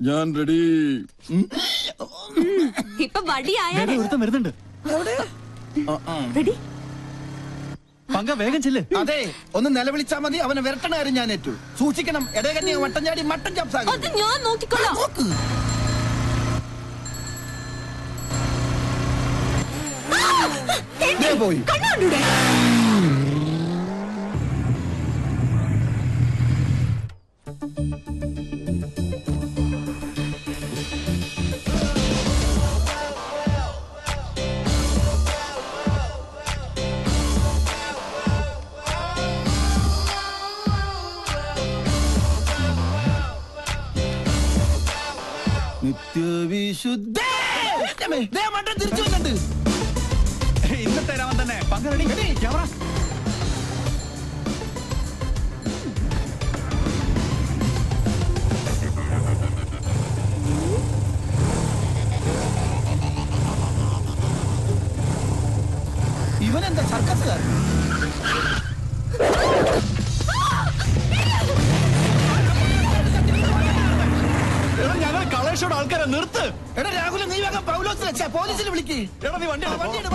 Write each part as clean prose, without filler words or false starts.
ഞാൻ റെഡി. ഇപ്പൊ വടിയായാലേ വരുന്നുണ്ട്. റെഡി പങ്ക വേഗം ചെല്ല്. അതെ, ഒന്ന് നിലവിളിച്ചാ മതി. അവനെ വിരട്ടണ കാര്യം ഞാൻ ഏറ്റു. സൂക്ഷിക്കണം. ഇടകഞ്ഞി വട്ടം ചാടി മട്ടൻ ചാപ്സാകും. അത് ഞാൻ നോക്കിക്കൊള്ളാം. പോയി കണ്ണാണ്ടൂടെ നിത്യവിശുദ്ധ മട്ടൻ തിരിച്ചു വന്നിട്ടുണ്ട്. ഇന്നത്തെ രാമൻ തന്നെ. പങ്ക റെഡി. ക്യാമറ. ഇവനെന്താ സർക്കസുകാരൻ? ഞങ്ങൾ കളേഷോട് ആൾക്കാരെ നിർത്ത്. എടാ രാഹുൽ, നീ വേഗം പൗലോസിനെ പോലീസിനെ വിളിക്ക്. എടാ നീ വണ്ടി വണ്ടിയുണ്ട്.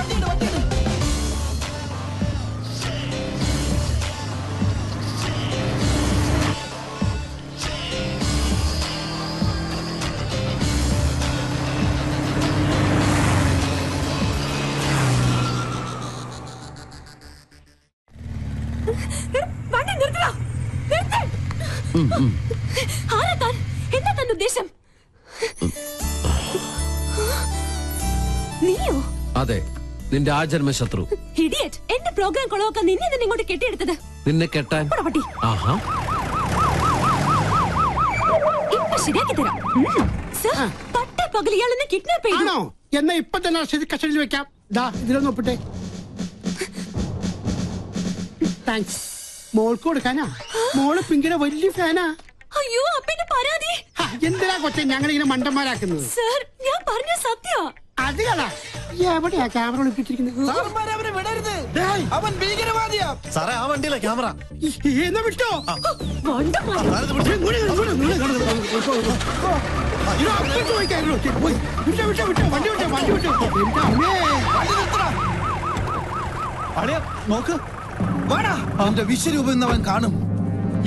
വണ്ടി നിർത്തടാ. ആരാ താൻ? എന്താ തന്റെ ഉദ്ദേശം? നീയോ? അതെ, നിന്റെ ആജന്മ ശത്രു. ഇഡിയറ്റ്. എന്റെ പ്രോഗ്രാം കൊളവാക്കാൻ നിന്നെ തന്നെ ഇങ്ങോട്ട് കെട്ടിയെടുത്തത്. നിന്നെ കെട്ടാൻ? പട്ടി. ആഹാ, ഇപ്പൊ ശരിയാക്കി തരാം. സർ, പട്ടേ പകൽ ഇയാളെന്നെ കിഡ്നാപ്പ് ചെയ്തു. എന്നാ ഇപ്പൊ തന്നെ കസ്റ്റഡിയിൽ വെക്കാം. ഇതിലൊന്ന് ഒപ്പിട്ടെ. താങ്ക്സ്. മോൾക്ക് കൊടുക്കാനാ? മോള് പിങ്കിയുടെ വലിയ ഫാനാ. അയ്യോ, അപ്പന്റെ പരാതി. എന്തിനാ കൊച്ചെ ഞങ്ങളിങ്ങനെ മണ്ടന്മാരാക്കുന്നത്? സർ, ഞാൻ പറഞ്ഞ സത്യ. അത് കളാ. എവിടെയാ ക്യാമറ ഒളിപ്പിച്ചിരിക്കുന്നത്? അവനെ വിടരുത്. അവൻ ഭീകരവാദിയാ. സാറേ, ആ വണ്ടിയിലെ ക്യാമറ. എന്നാ വിട്ടോ. നോക്ക്. അവന്റെ വിശ്വരൂപം എന്നവൻ കാണും.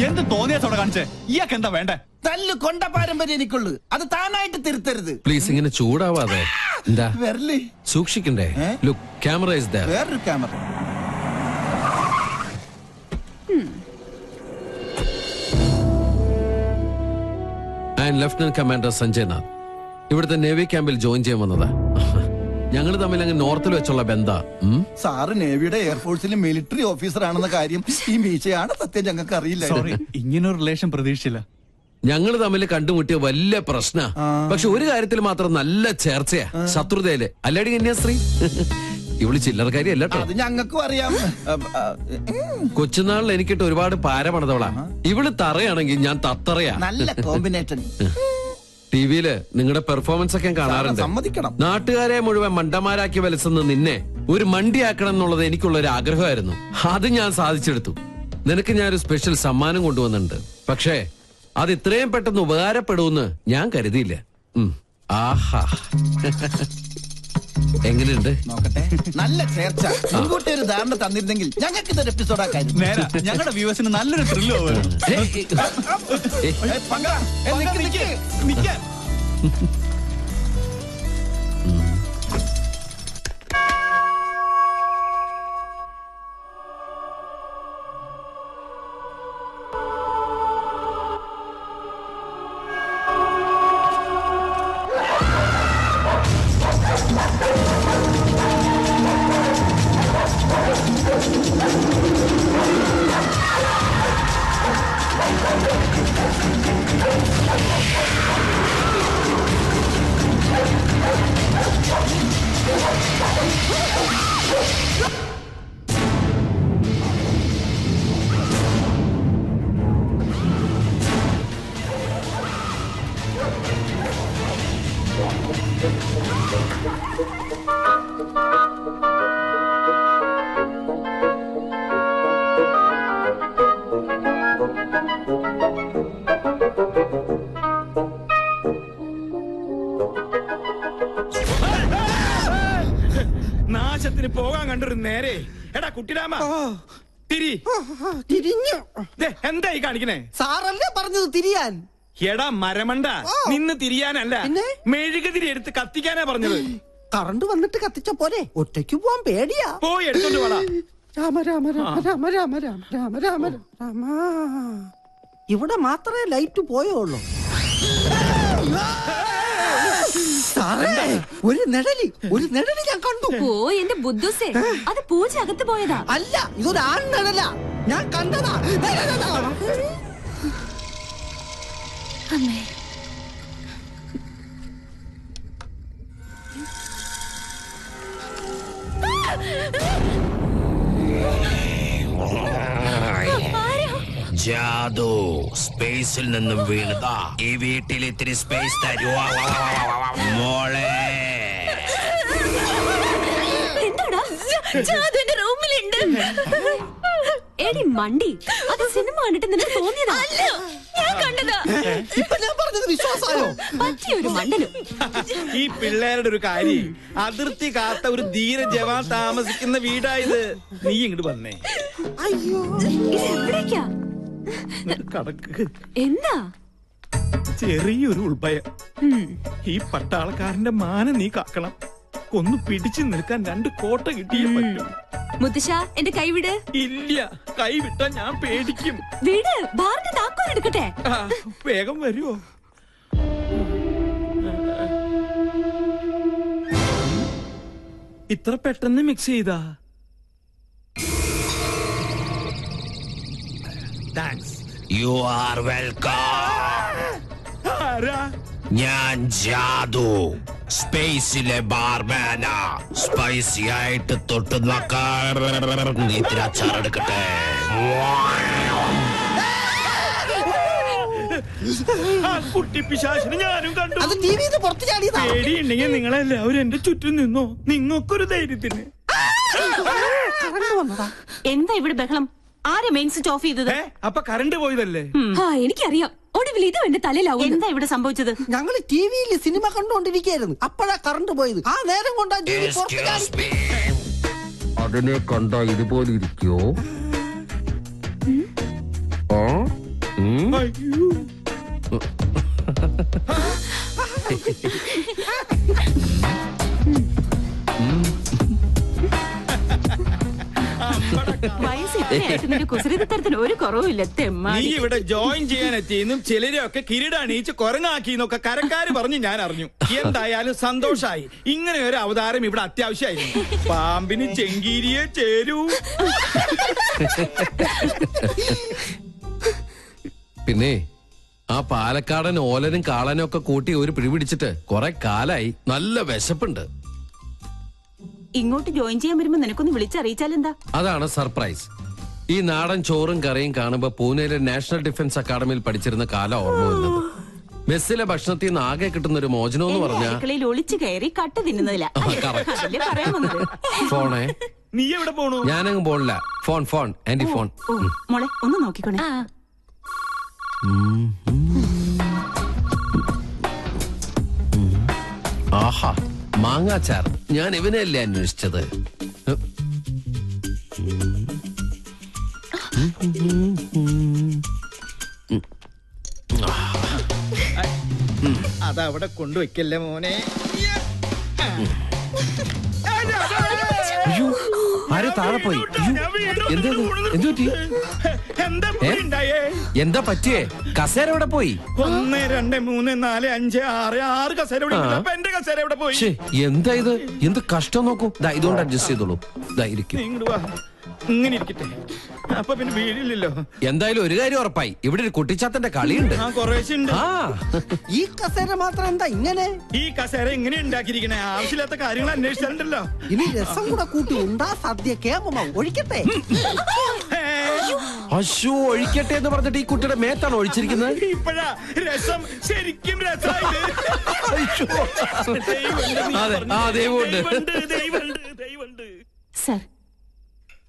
എന്ത് തോന്നിയാത്തോടെ കാണിച്ചേ? ഇയാൾക്ക് എന്താ വേണ്ടേ? തല്ല് കൊണ്ട പാരമ്പര്യം എനിക്കുള്ളു. അത് താനായിട്ട് തിരുത്തരുത്. പ്ലീസ് ഇങ്ങനെ ചൂടാവാതെ. എന്താ വരല്ലേ? സൂക്ഷിക്കണ്ടേ? Look, camera is there. വേറൊരു camera. And lieutenant commander Sanjay Nath ഇവിടുത്തെ നേവി ക്യാമ്പിൽ ജോയിൻ ചെയ്യാൻ വന്നതാ. ഞങ്ങൾ തമ്മിൽ അങ്ങ് നോർത്തിൽ വെച്ചുള്ള ബന്ധാ. സാറ് നേവിയുടെ എയർഫോഴ്സിലെ മിലിറ്ററി ഓഫീസർ ആണെന്ന കാര്യം ഈ മീശയാണ് സത്യം ഞങ്ങൾക്ക് അറിയില്ല. ഇങ്ങനൊരു റിലേഷൻ പ്രതീക്ഷിച്ചില്ല. ഞങ്ങൾ തമ്മിൽ കണ്ടുമുട്ടിയ വലിയ പ്രശ്ന. പക്ഷെ ഒരു കാര്യത്തിൽ മാത്രം നല്ല ചേർച്ചയാ, ശത്രുതയില്. അല്ലാടി കന്യാസ്ത്രീ? ഇവള് ചില്ലറക്കാരി അല്ലട്ടോ. അത് ഞങ്ങൾക്കും അറിയാം. കൊച്ചുനാളിൽ എനിക്കിട്ട് ഒരുപാട് പാര പണിതവളാ. ഇവള് തറയാണെങ്കിൽ ഞാൻ തത്തറയാ. നല്ല കോമ്പിനേഷൻ. ടിവിയില് നിങ്ങളുടെ പെർഫോമൻസ് ഒക്കെ കാണാറുണ്ട്. സമ്മതിക്കണം. നാട്ടുകാരെ മുഴുവൻ മണ്ടന്മാരാക്കി വലിച്ചുന്ന നിന്നെ ഒരു മണ്ടിയാക്കണം എന്നുള്ളത് എനിക്കുള്ളൊരു ആഗ്രഹമായിരുന്നു. അത് ഞാൻ സാധിച്ചെടുത്തു. നിനക്ക് ഞാനൊരു സ്പെഷ്യൽ സമ്മാനം കൊണ്ടുവന്നിട്ടുണ്ട്. പക്ഷേ അത് ഇത്രയും പെട്ടെന്ന് ഉപകാരപ്പെടുമെന്ന് ഞാൻ കരുതിയില്ല. ആഹാ, എങ്ങനെയുണ്ട്? നോക്കട്ടെ. നല്ല ചേർച്ച. മുൻകൂട്ടി ഒരു ധാരണ തന്നിരുന്നെങ്കിൽ ഞങ്ങൾക്ക് ഇതൊരു എപ്പിസോഡ് ആക്കായിരുന്നു. നേരാ, ഞങ്ങളുടെ വ്യൂവേഴ്സിന് നല്ലൊരു ത്രില്ല് ആവശ്യത്തിന് പോകാൻ കണ്ടൊരു നേരെ. എടാ കുട്ടിരാമ തിരി. തിരിഞ്ഞു. എന്തായി കാണിക്കണേ? സാറല്ലേ പറഞ്ഞത് തിരിയാൻ. എടാ മരമണ്ട, നിന്ന് തിരിയാനല്ല, പിന്നെ? മെഴുകുതിരി എടുത്ത് കത്തിക്കാനാ പറഞ്ഞത്. കറണ്ട് വന്നിട്ട് കത്തിച്ച പോരെ, ഒറ്റയ്ക്ക് പോവാൻ പേടിയാ. പോയി എടുത്തോണ്ട് പോടാ. രാമ രാമ രാമ രാമ രാമ രാമ രാമ രാമ രാമ. ഇവിടെ മാത്രമേ ലൈറ്റ് പോയുള്ളൂ. സാറേ, ഒരു നിഴലി ഞാൻ കണ്ടു. ഓ എന്റെ ബുദ്ധുസേ, അത് പൂജ അകത്ത് പോയതാ. അല്ല, ഇതൊരു ആൺ നിഴല. ഞാൻ കണ്ടതാ. അമ്മേ, ജാദു സ്പേസിൽ നിന്നും വീണതാ. ഈ വീട്ടിൽ ഇത്തിരി സ്പേസ് തരുവോ മോളെ? എന്താടാ? ജാദുവിന്റെ റൂമിലുണ്ട്. എടി മണ്ടി, അത് സിനിമ കണ്ടിട്ട് നിനക്ക് തോന്നിയതാ? ഞാൻ കണ്ടതാ. ഇപ്പൊ ഞാൻ പറഞ്ഞത് വിശ്വാസമായോ? പറ്റിയൊരു മണ്ടനും. ഈ പിള്ളേരുടെ ഒരു കാര്യം, അതിർത്തി കാത്ത ഒരു ധീര ജവാൻ താമസിക്കുന്ന വീടായത്. നീ ഇങ്ങോട്ട് വന്നേ. അയ്യോ, എവിടേക്കാ? കടക്ക്. എന്താ? ചെറിയൊരു ഉൾഭയം. ഈ പട്ടാളക്കാരന്റെ മാനം നീ കാക്കണം. ഒന്ന് പിടിച്ചു നിൽക്കാൻ 2 കോട്ട കിട്ടിയേ പറ്റും. മുത്തശ്ശ, എന്റെ കൈവിട്. ഇല്ല, കൈ വിട്ടാ ഞാൻ പേടിക്കും. വീട് ബാറിന്റെ താക്കോൽ എടുക്കട്ടെ. വേഗം വരുവോ? ഇത്ര പെട്ടെന്ന് മിക്സ് ചെയ്താ? താങ്ക്സ്. You are welcome. ആരാ? ഞാൻ ജാദു, സ്പേസിലെ ബാർമാനാ. സ്പൈസി ആയിട്ട് തൊട്ട് നോക്കാൻ ഇത്തിരി അച്ചാറെടുക്കട്ടെ. ആ കുട്ടി പിശാചിനെ ഞാനും കണ്ടു. അത് ടിവിന്ന് പുറത്ത് ചാടിയതാ. പേടിയുണ്ടെങ്കിൽ നിങ്ങളെല്ലാവരും എന്റെ ചുറ്റും നിന്നോ. നിങ്ങൾക്കൊരു ധൈര്യത്തിന്. കറണ്ട് വന്നതാ. എന്താ ഇവിടെ ബഹളം? ആരെ മെയിൻ സ്വിച്ച് ഓഫ് ചെയ്തത്? അപ്പൊ കറണ്ട് പോയതല്ലേ? എനിക്കറിയാം. ഒടുവിൽ ഇത് എന്റെ തലയിലാവും. എന്താ ഇവിടെ സംഭവിച്ചത്? ഞങ്ങള് ടിവിയിൽ സിനിമ കണ്ടുകൊണ്ടിരിക്കുകയായിരുന്നു. അപ്പോഴാ കറണ്ട് പോയത്. ആ നേരം കൊണ്ടാ ടിവി പുറത്ത് ചാടി. Excuse me. അതിനെ കണ്ട ഇതുപോലെ ഇരിക്കോ? അയ്യോ. വയസ്സ് ഇത്രയായിട്ട് നിന്റെ കുസൃതിത്തരത്തിന് ഒരു കുറവുമില്ല. നീ തെമ്മാടി. ഇവിടെ ജോയിൻ ചെയ്യാൻ എത്തിയെന്നും ചിലരെയൊക്കെ കിരീടണീച്ച് കൊരങ്ങാക്കിന്നൊക്കെ കരക്കാര് പറഞ്ഞ് ഞാൻ അറിഞ്ഞു. എന്തായാലും സന്തോഷായി. ഇങ്ങനെ ഒരു അവതാരം ഇവിടെ അത്യാവശ്യമായിരുന്നു. പാമ്പിന് ചെങ്കീരിയെ ചേരൂ. പിന്നെ ആ പാലക്കാടൻ ഓലനും കാളനും ഒക്കെ കൂട്ടി ഒരു പിടിപിടിച്ചിട്ട് കുറെ കാലായി. നല്ല വിശപ്പുണ്ട്. ഇങ്ങോട്ട് ജോയിൻ ചെയ്യാൻ വരുമ്പോ നിനക്കൊന്ന് വിളിച്ചറിയിച്ചാലെന്താ? അതാണ് സർപ്രൈസ്. ഈ നാടൻ ചോറും കറിയും കാണുമ്പോ പൂനെയിലെ നാഷണൽ ഡിഫൻസ് അക്കാദമിയിൽ പഠിച്ചിരുന്ന കാലം ഓർമ്മ വരുന്നത്. മെസ്സിലെ ഭക്ഷണത്തിൽ നിന്ന് ആകെ കിട്ടുന്ന ഒരു മോചനം എന്ന് പറഞ്ഞാൽ അടുക്കളയിൽ ഒളിച്ചു കയറി കട്ട് തിന്നുന്നതില്ല. അതല്ലേ പറയാൻ വന്നത്? ഫോണേ. നീ എവിടെ പോണു? ഞാനങ്ങ് പോണില്ല. Phone anti phone. ഓ, മോളെ ഒന്ന് നോക്കിക്കോണേ. ആഹാ, മാങ്ങാച്ചാർ. ഞാൻ ഇവനെയല്ലേ അന്വേഷിച്ചത്. അതവിടെ കൊണ്ടുവയ്ക്കല്ലേ മോനെ. അയ്യോ, ആരോ താഴെ പോയി. എന്താ എന്തുപറ്റി? എന്താ പറ്റിയേ? കസേര എവിടെ പോയി? 1 2 3 4 5 6 കസേര ഇവിടെ ഉണ്ട്. അപ്പൊ എന്റെ കസേര എവിടെ പോയി? എന്താ ഇത്? എന്ത് കഷ്ടം നോക്കൂ. ഇതുകൊണ്ട് അഡ്ജസ്റ്റ് ചെയ്തോളൂ. ഇരിക്കും. ഇങ്ങോട്ട് വാ. ഇങ്ങനെ ഇരിക്കട്ടെ. അപ്പൊ പിന്നെ വീടില്ലല്ലോ. എന്തായാലും ഒരു കാര്യം ഉറപ്പായി, ഇവിടെ ഒരു കുട്ടിച്ചാത്തന്റെ കളിയുണ്ട്. കുറേശ്ശുണ്ട്. ഈ കസേര മാത്രം എന്താ ഇങ്ങനെ? ഈ കസേര ഇങ്ങനെ ഉണ്ടാക്കിയിരിക്കണേ. ആവശ്യമില്ലാത്ത കാര്യങ്ങൾ അന്വേഷിച്ചിട്ടുണ്ടല്ലോ. ഇനി രസം കൂടെ കൂട്ടി ഉണ്ടാ സദ്യ കേമ ഒഴിക്കട്ടെ. അശോ, ഒഴിക്കട്ടെ എന്ന് പറഞ്ഞിട്ട് ഈ കുട്ടിയുടെ മേത്താണ് ഒഴിച്ചിരിക്കുന്നത്. ഇപ്പഴാ രസം ശരിക്കും രസമായത്. Sir,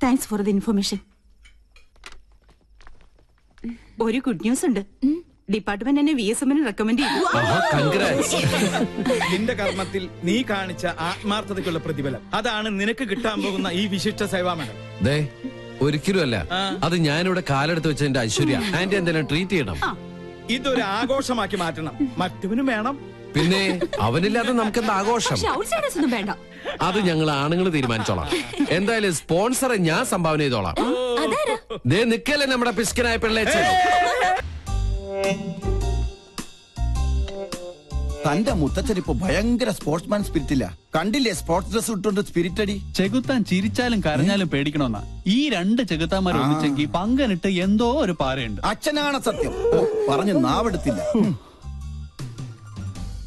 thanks for the information. ഒരു ഗുഡ് ന്യൂസ് ഉണ്ട്. ഡിപ്പാർട്ട്മെന്റ് എന്നെ VSM റെക്കമെൻഡ് ചെയ്തു. കൺഗ്രാറ്റ്സ്. നിന്റെ കർമ്മത്തിൽ നീ കാണിച്ച ആത്മാർത്ഥതയ്ക്കുള്ള പ്രതിഫലം അതാണ് നിനക്ക് കിട്ടാൻ പോകുന്ന ഈ വിശിഷ്ട സേവാ മെഡൽ. ദേ ഒരിക്കലും അല്ല, അത് ഞാനിവിടെ കാലെടുത്ത് വെച്ചതിന്റെ ഐശ്വര്യ. ആന്റി എന്തെങ്കിലും ട്രീറ്റ് ചെയ്യണം. ഇതൊരു ആഘോഷമാക്കി മാറ്റണം. മറ്റവനും വേണം. പിന്നെ അവനില്ലാതെ നമുക്കെന്താ ആഘോഷം? പക്ഷെ ഔട്ട്സൈഡേഴ്സ് ഒന്നും വേണ്ട. അത് ഞങ്ങൾ ആണുങ്ങൾ തീരുമാനിച്ചോളാം. എന്തായാലും സ്പോൺസറെ ഞാൻ സംഭാവന ചെയ്തോളാം. അതാരാ? ദേ നിക്കല്ലേ നമ്മുടെ പിസ്കനായ പിള്ളേച്ച. തന്റെ മുത്തച്ഛൻ ഇപ്പൊ ഭയങ്കര സ്പോർട്സ്മാൻ സ്പിരിറ്റില്ല. കണ്ടില്ലേ സ്പോർട്സ് ഡ്രസ് ഇട്ടുകൊണ്ട് സ്പിരിറ്റ് അടി. ചെകുത്താൻ ചിരിച്ചാലും കരഞ്ഞാലും പേടിക്കണമെന്നാ. ഈ 2 ചെകുത്താന്മാർ ഒന്നിച്ചെങ്കിൽ പങ്കനിട്ട് എന്തോ ഒരു പാരയുണ്ട്. അച്ഛനാണ് സത്യം. ഓ, പറഞ്ഞു നാവെടുത്തില്ല.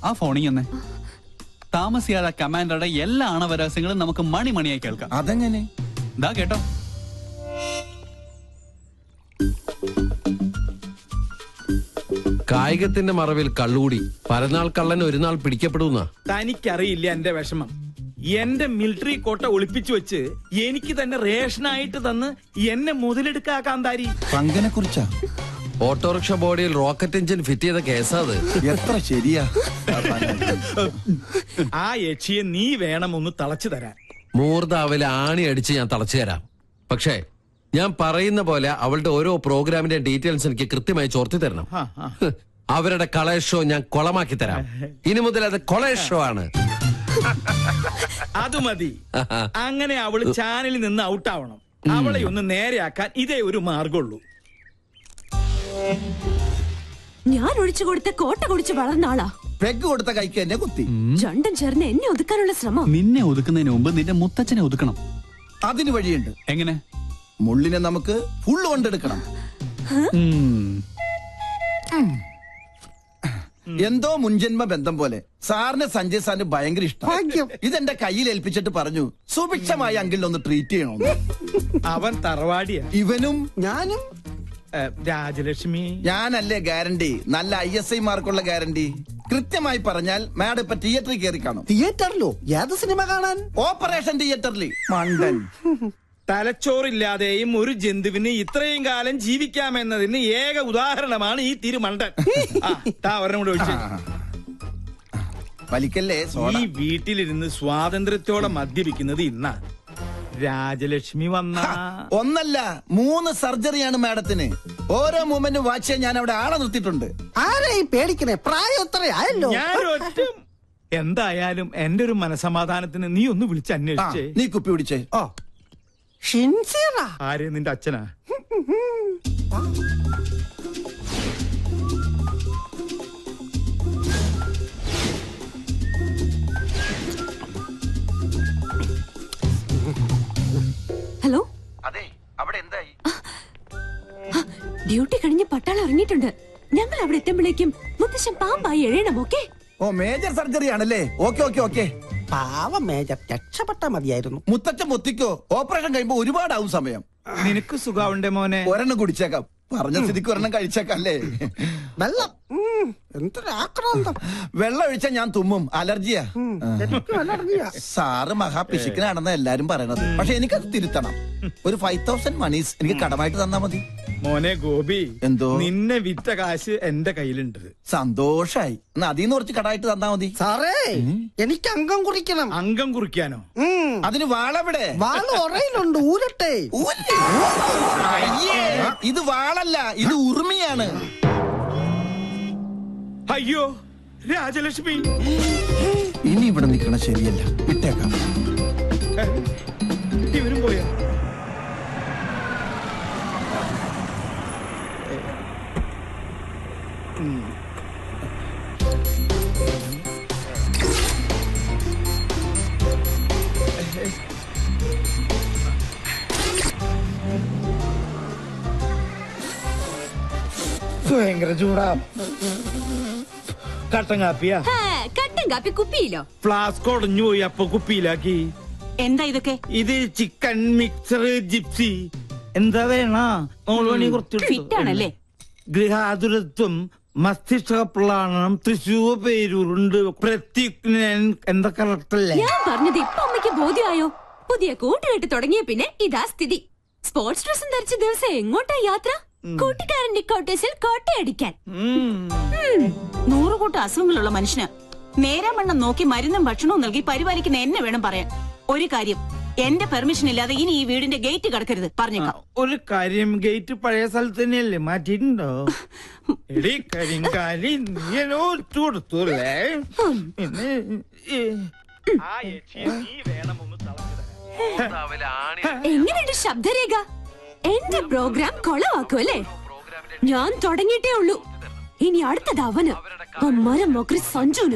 ആ ഫോണിങ് തന്നെ താമസിയാതെ കമാൻഡറുടെ എല്ലാ ആണവരഹസ്യങ്ങളും നമുക്ക് മണിയായി കേൾക്കാം. അതെങ്ങനെ? ദാ കേട്ടോ. കായികത്തിന്റെ മറവിൽ കള്ളുകൂടി പരനാൾ കള്ളൻ ഒരു നാൾ പിടിക്കപ്പെടുന്ന. തനിക്കറിയില്ല എന്റെ വിഷമം. എന്റെ മിലിറ്ററി കോട്ട ഒളിപ്പിച്ചു വെച്ച് എനിക്ക് തന്നെ റേഷനായിട്ട് തന്ന് എന്നെ മുതലെടുക്കാ കാന്താരി. പങ്കനെ കുറിച്ചാ? ഓട്ടോറിക്ഷ ബോഡിയിൽ റോക്കറ്റ് എഞ്ചിൻ ഫിറ്റ് ചെയ്ത കേസാ അത്. എത്ര ശരിയാ. ആ യക്ഷിയെ നീ വേണം ഒന്ന് തളച്ചു തരാൻ. മൂർദാവിലെ ആണി അടിച്ച് ഞാൻ തളച്ചു തരാം. പക്ഷേ ഞാൻ പറയുന്ന പോലെ അവളുടെ ഓരോ പ്രോഗ്രാമിന്റെ ഡീറ്റെയിൽസ് എനിക്ക് കൃത്യമായി ചോർത്തി തരണം. അവരുടെ കളേഷ് ഷോ ഞാൻ കൊളമാക്കി തരാം. ഇനി മുതൽ അത് കൊളേഷ് ഷോ ആണ്. അത് മതി. അങ്ങനെ അവള് ചാനലിൽ നിന്ന് ഔട്ടാവണം. അവളെ ഒന്ന് നേരെയാക്കാൻ ഇതേ ഒരു മാർഗമുള്ളൂ. ഞാൻ ഒഴിച്ചു കൊടുത്ത കോട്ട കുടിച്ച് വളർന്ന ആളാ. പെഗ് കൊടുത്ത കൈക്ക് എന്നെ കുത്തി. രണ്ടും ചേർന്ന് എന്നെ ഒതുക്കാനുള്ള ശ്രമം. നിന്നെ ഒതുക്കുന്നതിന് മുമ്പ് നിന്റെ മുത്തച്ഛനെ ഒതുക്കണം. അതിന് വഴിയുണ്ട്. എങ്ങനെ? മുള്ളിനെ നമുക്ക് ഫുള്ള് കൊണ്ടെടുക്കണം. എന്തോ മുൻജന്മ ബന്ധം പോലെ സാറിന് സഞ്ജയ് സാറിന് ഭയങ്കര ഇഷ്ടം. ഇതെന്റെ കയ്യിൽ ഏൽപ്പിച്ചിട്ട് പറഞ്ഞു സുഭിക്ഷമായി അങ്കിളിനൊന്ന് ട്രീറ്റ് ചെയ്യണമെന്ന്. അവൻ തറവാടിയാ. ഇവനും ഞാനും രാജലക്ഷ്മി. ഞാനല്ലേ ഗ്യാരണ്ടി? നല്ല ISI മാർക്കുള്ള ഗ്യാരണ്ടി. കൃത്യമായി പറഞ്ഞാൽ മാഡം ഇപ്പൊ തിയേറ്ററിൽ കയറി കാണും. തിയേറ്ററിലോ? ഏത് സിനിമ കാണാൻ? ഓപ്പറേഷൻ തിയേറ്ററിൽ. മണ്ടൻ. തലച്ചോറില്ലാതെയും ഒരു ജന്തുവിന് ഇത്രയും കാലം ജീവിക്കാമെന്നതിന് ഏക ഉദാഹരണമാണ് ഈ തിരുമണ്ടൻ. ഒരെണ്ണം കൂടെ ഒഴിച്ചു. വലിക്കല്ലേ. ഈ വീട്ടിലിരുന്ന് സ്വാതന്ത്ര്യത്തോടെ മദ്യപിക്കുന്നത് ഇന്നാ. രാജലക്ഷ്മി വന്ന ഒന്നല്ല 3 സർജറിയാണ് മാഡത്തിന്. ഓരോ മൂമെന്റും വാച്ച് ചെയ്യാൻ ഞാൻ അവിടെ ആളെ നിർത്തിയിട്ടുണ്ട്. ആരെയും പേടിക്കണേ, പ്രായം എത്രയായല്ലോ. ഞാനൊറ്റ എന്തായാലും എന്റെ ഒരു മനസമാധാനത്തിന് നീ ഒന്ന് വിളിച്ച് അന്വേഷിച്ചേ. നീ കുപ്പി പിടിച്ചേ. ഓ ഷിൻസിയറാ? ആരെ? നിന്റെ അച്ഛനാ? ഹലോ. അതെ, അവിടെ എന്തായി? ഡ്യൂട്ടി കഴിഞ്ഞ് പട്ടാളം ഇറങ്ങിയിട്ടുണ്ട്. ഞങ്ങൾ അവിടെ എത്തുമ്പോഴേക്കും മുത്തശ്ശൻ പാമ്പായി എഴയണം. ഓക്കെ? ഓ, മേജർ സർജറി ആണല്ലേ. Okay okay okay. പാവം മേജർ, രക്ഷപ്പെട്ട മതിയായിരുന്നു. മുത്തച്ഛൻ മുത്തിക്കോ. ഓപ്പറേഷൻ കഴിയുമ്പോ ഒരുപാടാവും സമയം. നിനക്ക് സുഖാവുണ്ടേ മോനെ? ഒരെണ്ണം കുടിച്ചേക്കാം. പറഞ്ഞ സ്ഥിതിക്ക് ഒരെണ്ണം കഴിച്ചേക്കാം അല്ലേ? വെള്ളം എന്തൊരാക്രാന്തം. വെള്ളം ഒഴിച്ചാൽ ഞാൻ തുമ്മും. അലർജിയാ. എനിക്കും അലർജിയാ. സാറ് മഹാപിശുക്കനാണെന്ന് എല്ലാരും പറയണത്. പക്ഷെ എനിക്കത് തിരുത്തണം. ഒരു 5000 മണീസ് എനിക്ക് കടമായിട്ട് തന്നാ മതി. മോനെ ഗോപി, എന്തോ? നിന്നെ വിറ്റ കാശ് എന്റെ കയ്യിലുണ്ട്. സന്തോഷായി. എന്നാ അതിന്ന് കുറച്ച് കടമായിട്ട് തന്നാ മതി. സാറേ, എനിക്ക് അംഗം കുറിക്കണം. അംഗം കുറിക്കാനോ? അതിന് വാളെവിടെ? വാള് ഉറയിലുണ്ട്, ഊരട്ടെ. അയ്യേ, ഇത് വാളല്ല, ഇത് ഉറുമിയാണ്. അയ്യോ രാജലക്ഷ്മി, ഇനി ഇവിടെ നിൽക്കണ ശരിയല്ല. വിട്ടേക്കാം. ഇവരും പോയാ? ഭയങ്കര ചൂടാ. കട്ടൻ കാപ്പിയാ? കട്ടൻ കാപ്പി കുപ്പിയിലോ? ഫ്ലാസ്ക് ഒടഞ്ഞു പോയി, അപ്പൊ കുപ്പിയിലാക്കി. എന്താ ഇതൊക്കെ? ഇത് ചിക്കൻ മിക്സർ ജിപ്സി. എന്താ വേണ? ഫിറ്റാണല്ലേ? ഗൃഹാതുരത്വം, മസ്തിഷ്കപ്ലാണം, തൃശൂർ പേരൂരുണ്ട്, പ്രത്യുഗ്നൻ. എന്താ കറക്റ്റല്ലേ? ഞാൻ പറഞ്ഞത് ഇപ്പൊ അമ്മയ്ക്ക് ബോധ്യമായോ? പുതിയ കൂട്ടുകെട്ട് തുടങ്ങിയ പിന്നെ ഇതാ സ്ഥിതി. സ്പോർട്സ് ഡ്രസ്സും ധരിച്ച ദിവസം എങ്ങോട്ടാ യാത്ര? കൂട്ടുകാരന്റെ കോട്ടേഴ്സിൽ കോട്ടയടിക്കാൻ. 100 കൂട്ടം അസുഖങ്ങളുള്ള മനുഷ്യന് നേരാമണ്ണം നോക്കി മരുന്നും ഭക്ഷണവും നൽകി പരിപാലിക്കുന്ന എന്നെ വേണം പറയാൻ. ഒരു കാര്യം, എന്റെ പെർമിഷൻ ഇല്ലാതെ ഇനി ഈ വീടിന്റെ ഗേറ്റ് കടക്കരുത്, പറഞ്ഞേക്കാം. ഒരു കാര്യം, ഗേറ്റ് പഴയ സ്ഥലത്ത് തന്നെയല്ലേ, മാറ്റിയിട്ടുണ്ടോ? എടി കരിങ്കാലി, നീയല്ലോ ചൂടത്തൂല്ലേ? പിന്നെ എങ്ങനെയുണ്ട് ശബ്ദരേഖ? എന്റെ പ്രോഗ്രാം കൊളവാക്കും അല്ലേ? ഞാൻ തുടങ്ങിയിട്ടേ ഉള്ളൂ. ഇനി അടുത്തത് അവന്, അമ്മാരെ മക്രി സഞ്ജുന്.